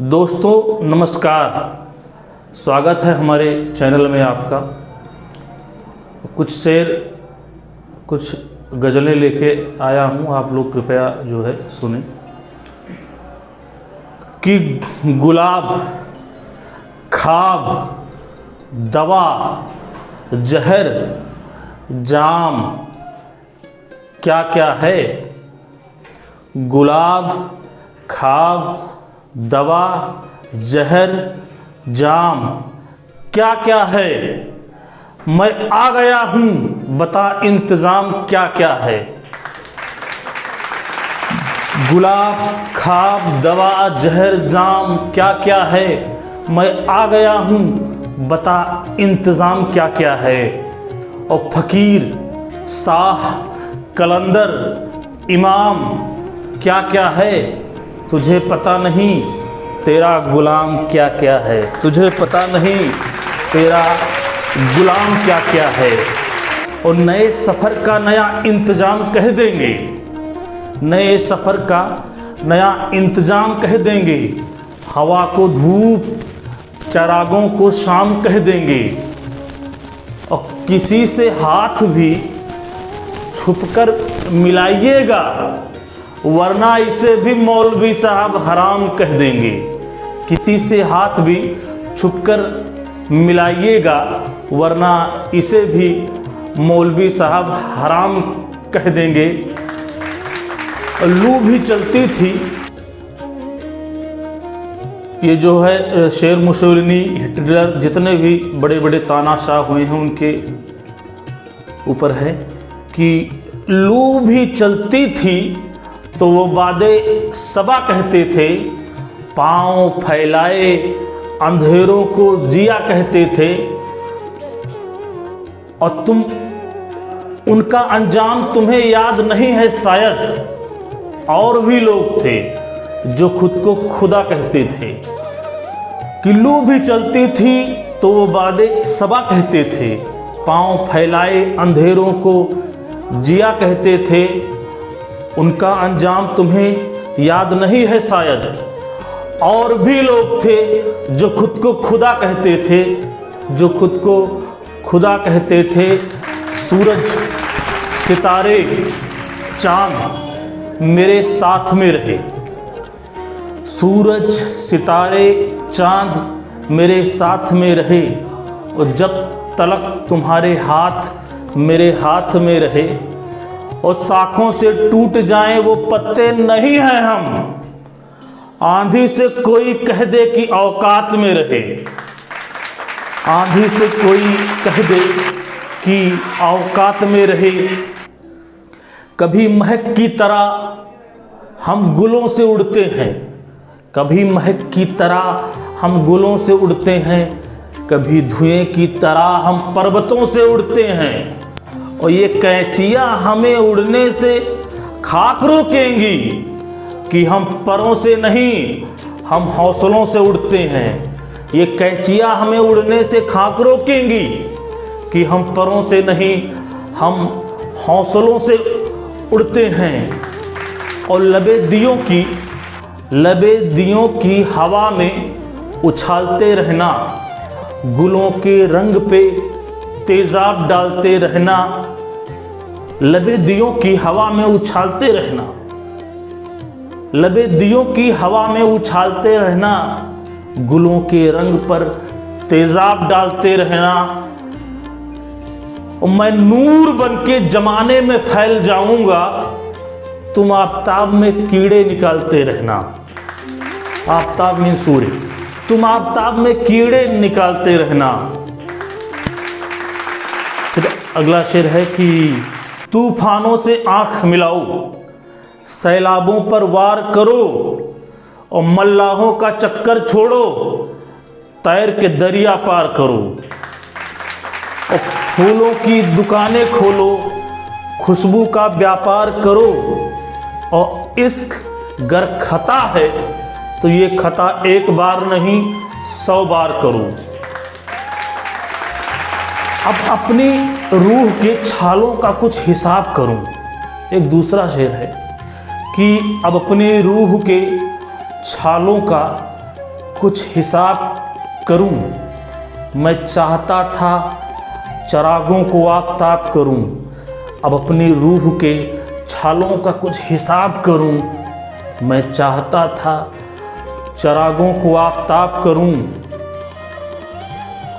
दोस्तों नमस्कार, स्वागत है हमारे चैनल में आपका। कुछ शेर, कुछ गज़लें लेके आया हूँ, आप लोग कृपया जो है सुने। कि गुलाब, खाब, दवा, जहर, जाम क्या क्या है। गुलाब, खाब, दवा, जहर, जाम क्या क्या है। मैं आ गया हूँ, बता इंतज़ाम क्या क्या है। गुलाब, खाब, दवा, जहर, जाम क्या क्या है। मैं आ गया हूँ, बता इंतज़ाम क्या क्या है। और फ़कीर, शाह, कलंदर, इमाम क्या क्या है। तुझे पता नहीं तेरा गुलाम क्या क्या है। तुझे पता नहीं तेरा गुलाम क्या क्या है। और नए सफ़र का नया इंतज़ाम कह देंगे, नए सफ़र का नया इंतज़ाम कह देंगे। हवा को धूप, चरागों को शाम कह देंगे। और किसी से हाथ भी छुपकर मिलाइएगा, वरना इसे भी मौलवी साहब हराम कह देंगे। किसी से हाथ भी छुपकर मिलाइएगा, वरना इसे भी मौलवी साहब हराम कह देंगे। लू भी चलती थी, ये जो है शेर मुसोलिनी, हिटलर, जितने भी बड़े बड़े तानाशाह हुए हैं उनके ऊपर है कि लू भी चलती थी तो वो बादे सबा कहते थे। पाँव फैलाए अंधेरों को जिया कहते थे। और तुम, उनका अंजाम तुम्हें याद नहीं है शायद। और भी लोग थे जो खुद को खुदा कहते थे। कि लू भी चलती थी तो वो बादे सबा कहते थे। पाँव फैलाए अंधेरों को जिया कहते थे। उनका अंजाम तुम्हें याद नहीं है शायद। और भी लोग थे जो खुद को खुदा कहते थे, जो खुद को खुदा कहते थे। सूरज, सितारे, चांद मेरे साथ में रहे। सूरज, सितारे, चांद मेरे साथ में रहे। और जब तलक तुम्हारे हाथ मेरे हाथ में रहे। और शाखों से टूट जाएं वो पत्ते नहीं हैं हम। आंधी से कोई कह दे कि औकात में रहे। आंधी से कोई कह दे कि औकात में रहे। कभी महक की तरह हम गुलों से उड़ते हैं। कभी महक की तरह हम गुलों से उड़ते हैं। कभी धुएं की तरह हम पर्वतों से उड़ते हैं। और ये कैंचियाँ हमें उड़ने से खाक रोकेंगी कि हम परों से नहीं, हम हौसलों से उड़ते हैं। ये कैंचियाँ हमें उड़ने से खाक रोकेंगी कि हम परों से नहीं, हम हौसलों से उड़ते हैं। और लबे दियों की हवा में उछालते रहना। गुलों के रंग पे तेजाब डालते रहना। लबे दियों की हवा में उछालते रहना। लबे दियों की हवा में उछालते रहना। गुलों के रंग पर तेजाब डालते रहना। और मैं नूर बन के जमाने में फैल जाऊंगा, तुम आफताब में कीड़े निकालते रहना। आफताब में सूर्य, तुम आफताब में कीड़े निकालते रहना। फिर अगला शेर है कि तूफानों से आंख मिलाओ, सैलाबों पर वार करो। और मल्लाहों का चक्कर छोड़ो, तैर के दरिया पार करो। और फूलों की दुकानें खोलो, खुशबू का व्यापार करो। और इश्क गर खता है तो ये खता एक बार नहीं 100 बार करो। अब अपनी रूह के छालों का कुछ हिसाब करूं। एक दूसरा शेर है कि अब अपनी रूह के छालों का कुछ हिसाब करूं। मैं चाहता था चरागों को आफ़ताब करूं, अब अपनी रूह के छालों का कुछ हिसाब करूं। मैं चाहता था चरागों को आफ़ताब करूं।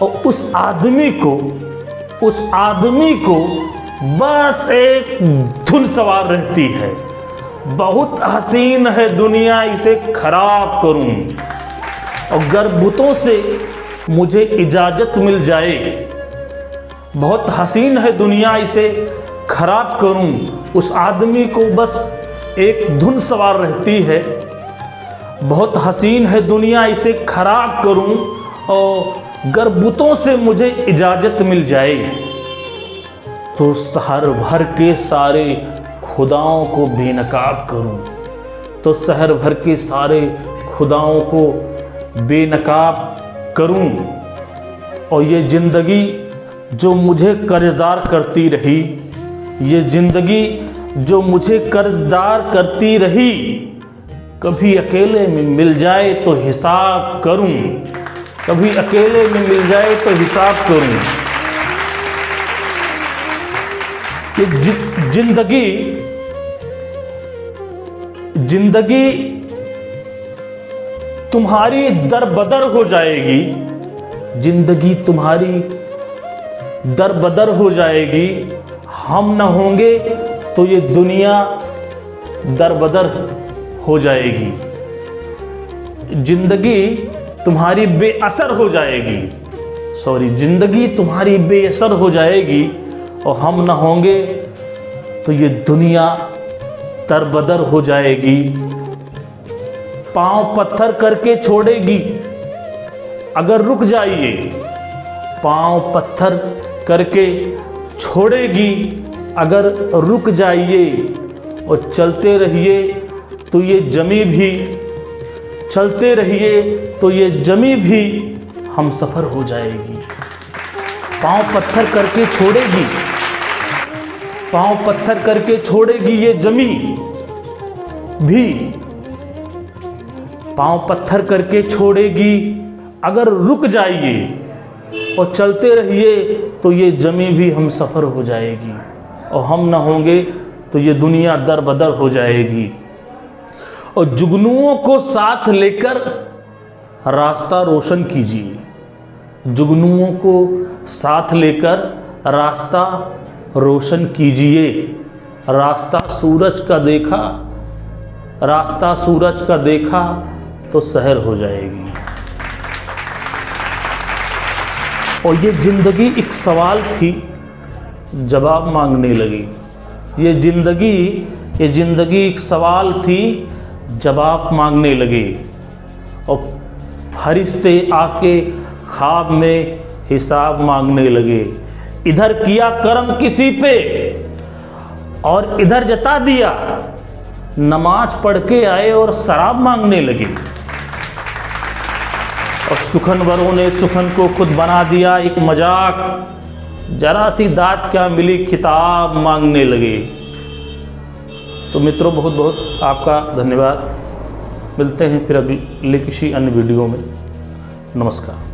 और उस आदमी को बस एक धुन सवार रहती है, बहुत हसीन है दुनिया, इसे खराब करूं। और गर्बुतों से मुझे इजाज़त मिल जाए, बहुत हसीन है दुनिया, इसे खराब करूं। उस आदमी को बस एक धुन सवार रहती है, बहुत हसीन है दुनिया, इसे खराब करूं। और गर्बुतों से मुझे इजाज़त मिल जाए तो शहर भर के सारे खुदाओं को बेनकाब करूं, तो शहर भर के सारे खुदाओं को बेनकाब करूं। और ये ज़िंदगी जो मुझे कर्जदार करती रही, ये ज़िंदगी जो मुझे कर्जदार करती रही, कभी अकेले में मिल जाए तो हिसाब करूं, कभी अकेले में मिल जाए तो हिसाब करूं। ये जिंदगी तुम्हारी दरबदर हो जाएगी, जिंदगी तुम्हारी दरबदर हो जाएगी। हम न होंगे तो ये दुनिया दरबदर हो जाएगी, जिंदगी तुम्हारी बेअसर हो जाएगी, जिंदगी तुम्हारी बेअसर हो जाएगी। और हम न होंगे तो ये दुनिया दरबदर हो जाएगी। पांव पत्थर करके छोड़ेगी अगर रुक जाइए, पांव पत्थर करके छोड़ेगी अगर रुक जाइए। और चलते रहिए तो ये जमी भी, चलते रहिए तो ये जमी भी हम सफ़र हो जाएगी। पांव पत्थर करके छोड़ेगी, पांव पत्थर करके छोड़ेगी ये जमी भी, पांव पत्थर करके छोड़ेगी अगर रुक जाइए। और चलते रहिए तो ये जमी भी हम सफ़र हो जाएगी। और हम न होंगे तो ये दुनिया दरबदर हो जाएगी। और जुगनुओं को साथ लेकर रास्ता रोशन कीजिए, जुगनुओं को साथ लेकर रास्ता रोशन कीजिए। रास्ता सूरज का देखा, रास्ता सूरज का देखा तो सहर हो जाएगी। और ये ज़िंदगी एक सवाल थी, जवाब मांगने लगी। ये ज़िंदगी एक सवाल थी, जवाब मांगने लगे। और फरिश्ते आके ख्वाब में हिसाब मांगने लगे। इधर किया कर्म किसी पे और इधर जता दिया, नमाज पढ़ के आए और शराब मांगने लगे। और सुखनवरों ने सुखन को खुद बना दिया एक मजाक, जरा सी दात क्या मिली खिताब मांगने लगे। तो मित्रों, बहुत बहुत आपका धन्यवाद। मिलते हैं फिर अगले किसी अन्य वीडियो में। नमस्कार।